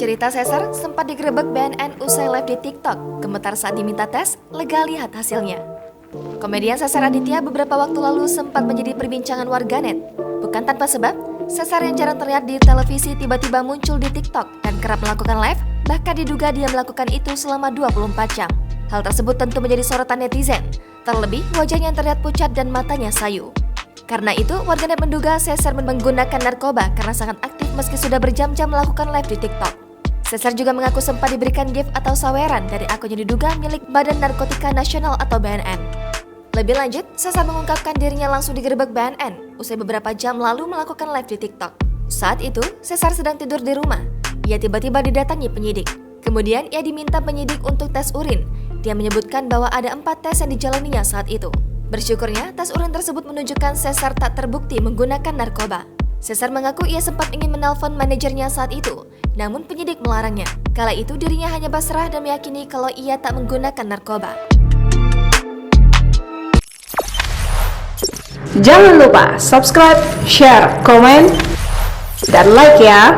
Cerita Cesar sempat digerebek BNN usai live di TikTok. Gemetar saat diminta tes, lega lihat hasilnya. Komedian Cesar Aditya beberapa waktu lalu sempat menjadi perbincangan warganet. Bukan tanpa sebab, Cesar yang jarang terlihat di televisi tiba-tiba muncul di TikTok dan kerap melakukan live, bahkan diduga dia melakukan itu selama 24 jam. Hal tersebut tentu menjadi sorotan netizen, terlebih wajahnya yang terlihat pucat dan matanya sayu. Karena itu, warganet menduga Cesar menggunakan narkoba karena sangat aktif meski sudah berjam-jam melakukan live di TikTok. Cesar juga mengaku sempat diberikan gift atau saweran dari akun yang diduga milik Badan Narkotika Nasional atau BNN. Lebih lanjut, Cesar mengungkapkan dirinya langsung digerebek BNN usai beberapa jam lalu melakukan live di TikTok. Saat itu, Cesar sedang tidur di rumah. Ia tiba-tiba didatangi penyidik. Kemudian, ia diminta penyidik untuk tes urin. Dia menyebutkan bahwa ada 4 tes yang dijalaninya saat itu. Bersyukurnya, tes urin tersebut menunjukkan Cesar tak terbukti menggunakan narkoba. Cesar mengaku ia sempat ingin menelpon manajernya saat itu, namun penyidik melarangnya. Kala itu dirinya hanya pasrah dan meyakini kalau ia tak menggunakan narkoba. Jangan lupa subscribe, share, komen, dan like ya!